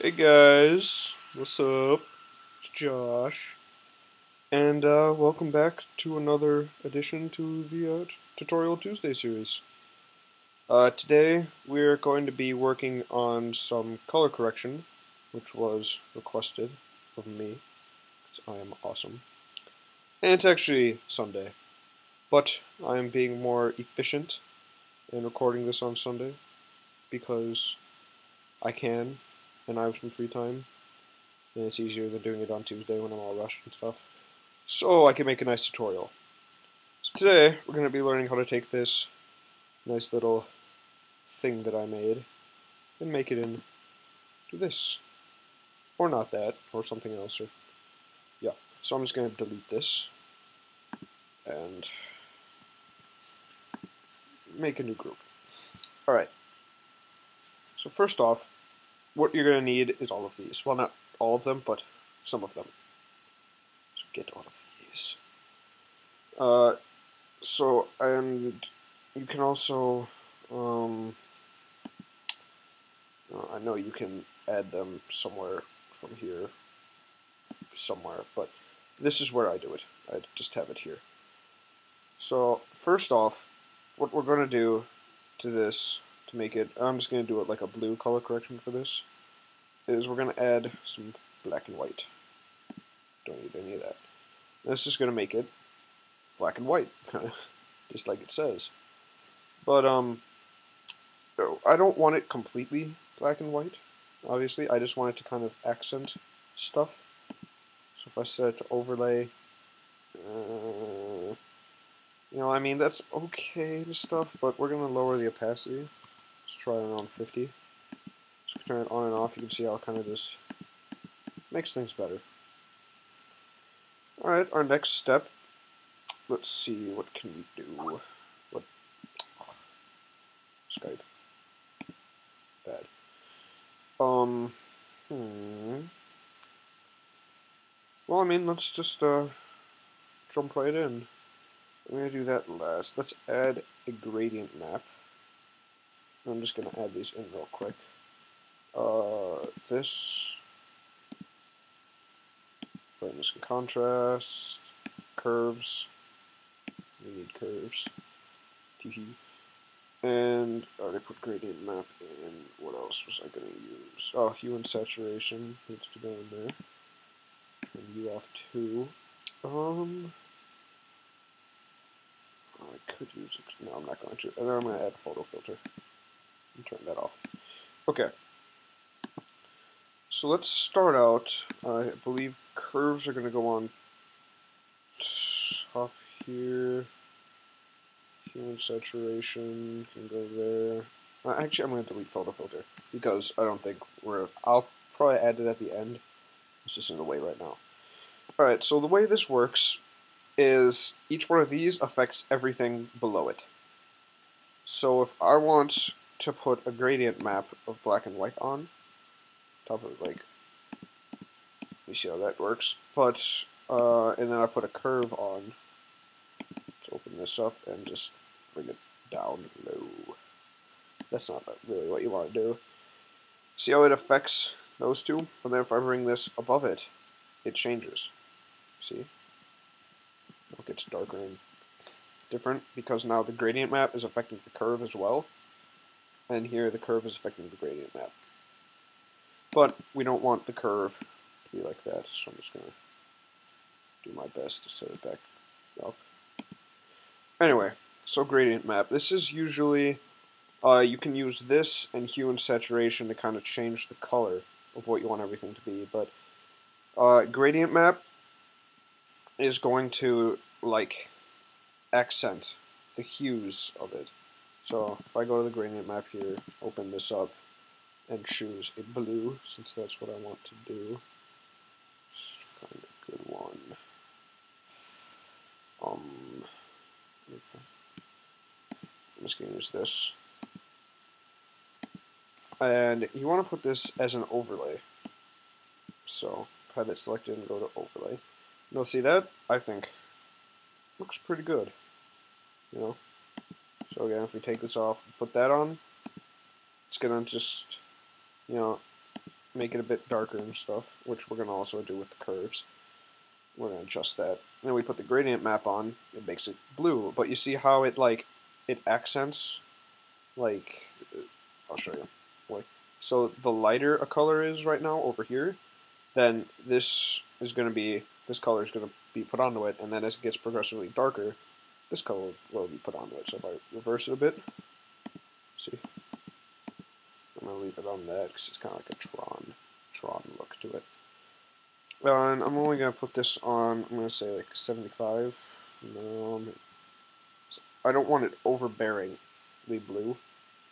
Hey guys, what's up? It's Josh, and welcome back to another addition to the Tutorial Tuesday series. Today we're going to be working on some color correction, which was requested of me, 'cause I am awesome. And it's actually Sunday, but I am being more efficient in recording this on Sunday because I can, and I have some free time, and it's easier than doing it on Tuesday when I'm all rushed and stuff. So I can make a nice tutorial. So today we're going to be learning how to take this nice little thing that I made and make it into this. Or not that, or something else. Or yeah. So I'm just going to delete this and make a new group. Alright. So first off, what you're going to need is all of these. Well, not all of them, but some of them. So get all of these. And you can also, I know you can add them somewhere from here, somewhere, but this is where I do it. I just have it here. So first off, what we're going to do to this, to make it, I'm just going to do it like a blue color correction for this, is we're going to add some black and white. Don't need any of that. This is going to make it black and white, just like it says. But I don't want it completely black and white, obviously. I just want it to kind of accent stuff. So if I set it to overlay, I mean, that's okay and stuff, but we're going to lower the opacity. Let's try it on 50. So if we turn it on and off, you can see how it kind of just makes things better. Alright, our next step, let's see, what can we do? What? Oh, Skype. Bad. Well, I mean, let's just jump right in. I'm going to do that last. Let's add a gradient map. I'm just going to add these in real quick. This. Brightness and contrast. Curves. We need curves. And I already put gradient map in. What else was I going to use? Oh, hue and saturation needs to go in there. Turn you off too. I could use it. No, I'm not going to. And then I'm going to add photo filter and turn that off. Okay. So let's start out. I believe curves are going to go on top here. Hue and saturation can go there. Actually, I'm going to delete photo filter because I don't think I'll probably add it at the end. It's just in the way right now. Alright, so the way this works is each one of these affects everything below it. So if I want to put a gradient map of black and white on top of it, like, you see how that works, but and then I put a curve on. Let's open this up and just bring it down low. That's not really what you want to do. See how it affects those two? But then if I bring this above it, it changes. See? It gets darker and different because now the gradient map is affecting the curve as well. And here the curve is affecting the gradient map. But we don't want the curve to be like that, so I'm just going to do my best to set it back up. Anyway, so gradient map. This is usually, you can use this and hue and saturation to kind of change the color of what you want everything to be. But gradient map is going to, like, accent the hues of it. So if I go to the gradient map here, open this up, and choose a blue, since that's what I want to do. Just find a good one. I'm just going to use this. And you want to put this as an overlay. So have it selected and go to overlay. You'll see that, I think, looks pretty good. You know? So again, if we take this off and put that on, it's going to just, make it a bit darker and stuff, which we're going to also do with the curves. We're going to adjust that. And then we put the gradient map on, it makes it blue. But you see how it, like, it accents, like, I'll show you. Wait. So the lighter a color is right now over here, then this color is going to be put onto it, and then as it gets progressively darker, this color will be put onto it. So if I reverse it a bit, see, I'm going to leave it on that because it's kind of like a Tron look to it. And I'm only going to put this on, I'm going to say like 75. No, I don't want it overbearingly blue.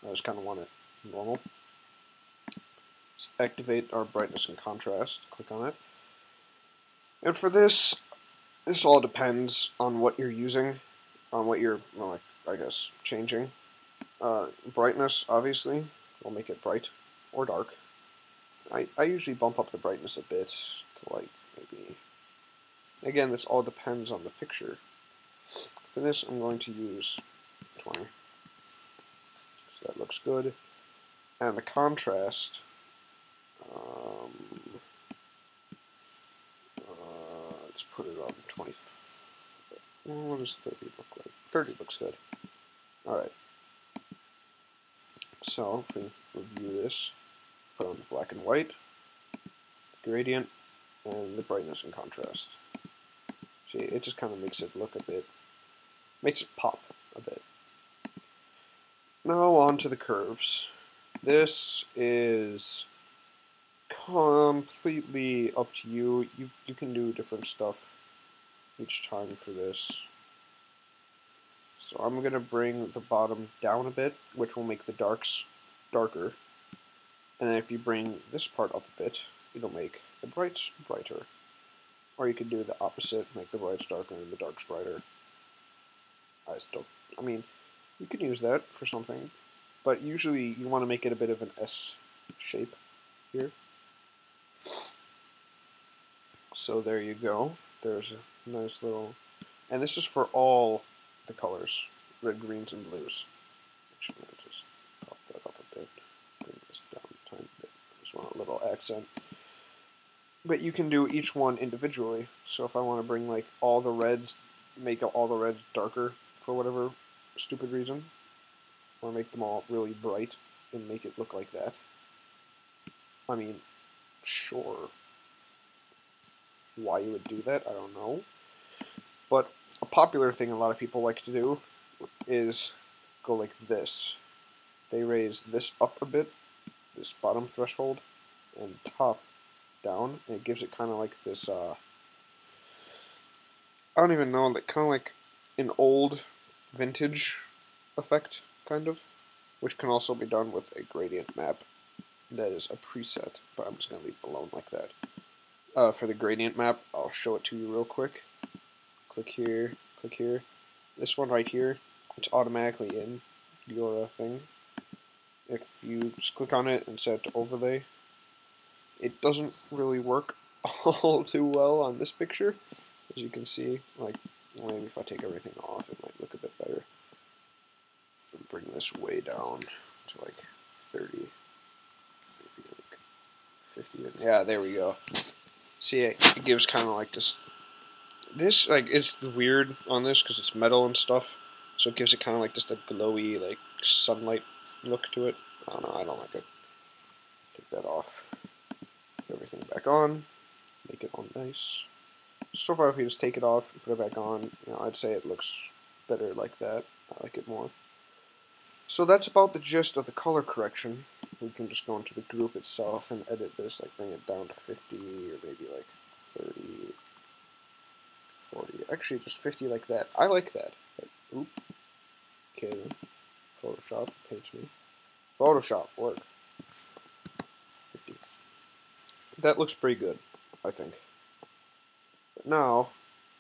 I just kind of want it normal. Let's activate our brightness and contrast. Click on it. And for this all depends on what you're using, on what you're, well, like, I guess, changing. Brightness, obviously, will make it bright or dark. I usually bump up the brightness a bit to, like, maybe... Again, this all depends on the picture. For this, I'm going to use 20. So that looks good. And the contrast... let's put it on 20. What does 30 look like? 30 looks good. Alright. So, if we review this, put on the black and white, gradient, and the brightness and contrast. See, it just kind of makes it look a bit, makes it pop a bit. Now on to the curves. This is completely up to you. You can do different stuff each time for this. So I'm going to bring the bottom down a bit, which will make the darks darker. And then if you bring this part up a bit, it'll make the brights brighter. Or you could do the opposite, make the brights darker and the darks brighter. I mean, you could use that for something, but usually you want to make it a bit of an S shape here. So there you go. There's a nice little, and this is for all the colors, red, greens, and blues. Actually, I'll just pop that up a bit, bring this down a tiny bit. I just want a little accent. But you can do each one individually. So if I want to bring like all the reds, make all the reds darker for whatever stupid reason, or make them all really bright and make it look like that. I mean, sure. Why you would do that, I don't know. But a popular thing a lot of people like to do is go like this. They raise this up a bit, this bottom threshold, and top down, and it gives it kind of like this, I don't even know, like kind of like an old vintage effect, kind of, which can also be done with a gradient map that is a preset, but I'm just going to leave it alone like that. For the gradient map, I'll show it to you real quick. Click here, click here. This one right here, it's automatically in your thing. If you just click on it and set it to overlay, it doesn't really work all too well on this picture. As you can see, like, maybe if I take everything off, it might look a bit better. Bring this way down to like 30, maybe like 50. Yeah, there we go. See, it gives kind of like this, like, it's weird on this because it's metal and stuff, so it gives it kind of like just a glowy, like, sunlight look to it. I don't know, I don't like it. Take that off. Put everything back on. Make it all nice. So far, if you just take it off and put it back on, you know, I'd say it looks better like that. I like it more. So that's about the gist of the color correction. We can just go into the group itself and edit this, like bring it down to 50 or maybe like 30, 40. Actually, just 50 like that. I like that. Like, oop. Okay, Photoshop, page me. Photoshop, work. 50. That looks pretty good, I think. But now,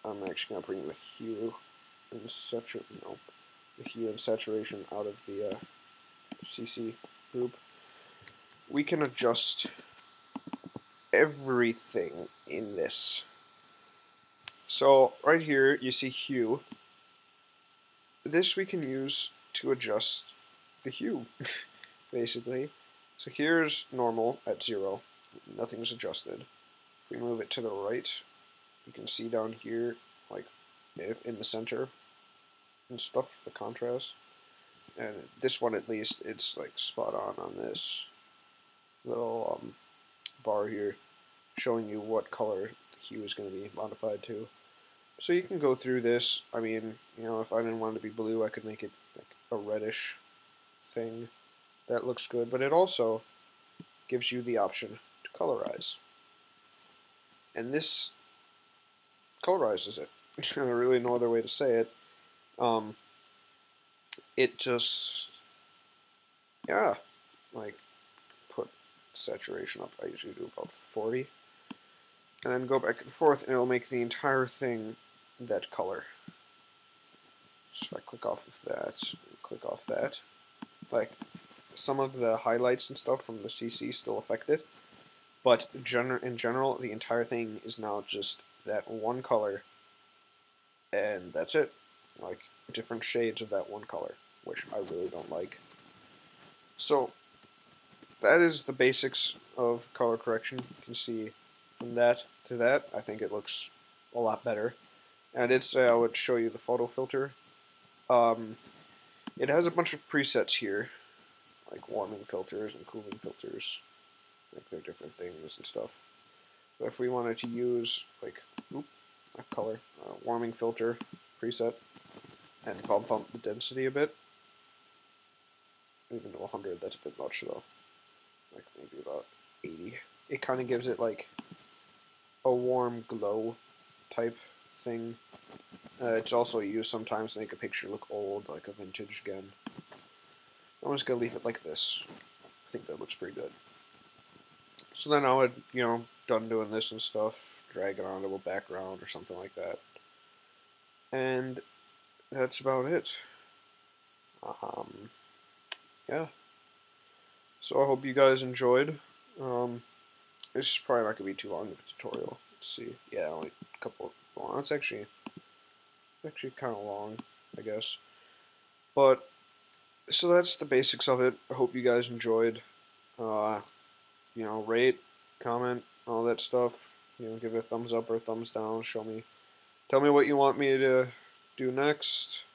I'm actually going to bring the hue and saturation out of the CC group. We can adjust everything in this. So right here you see hue. This we can use to adjust the hue, basically. So here's normal at 0. nothing's adjusted. If we move it to the right, you can see down here, like in the center and stuff, the contrast. And this one, at least, it's like spot on this little bar here, showing you what color the hue is going to be modified to. So you can go through this. I mean, you know, if I didn't want it to be blue, I could make it like a reddish thing. That looks good, but it also gives you the option to colorize. And this colorizes it. There's really no other way to say it. It just, yeah, like, put saturation up. I usually do about 40. And then go back and forth, and it'll make the entire thing that color. So if I click off of that, click off that, like, some of the highlights and stuff from the CC still affect it, but in general, the entire thing is now just that one color, and that's it. Like, different shades of that one color, which I really don't like. So, that is the basics of color correction. You can see from that to that, I think it looks a lot better. And I did say I would show you the photo filter. It has a bunch of presets here, like warming filters and cooling filters. Like, they're different things and stuff. But if we wanted to use, like, a color, warming filter preset, and bump up the density a bit, even to 100, that's a bit much though. Like, maybe about 80. It kind of gives it, like, a warm glow type thing. It's also used sometimes to make a picture look old, like a vintage again. I'm just going to leave it like this. I think that looks pretty good. So then I would, you know, done doing this and stuff, drag it onto a background or something like that. And that's about it. Yeah. So I hope you guys enjoyed. This is probably not going to be too long of a tutorial. Let's see. Yeah, only a couple. Well, it's actually kind of long, I guess. But, so that's the basics of it. I hope you guys enjoyed. You know, rate, comment, all that stuff. You know, give it a thumbs up or a thumbs down. Tell me what you want me to do next.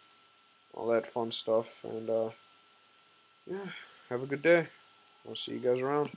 All that fun stuff. And, yeah, have a good day. I'll see you guys around.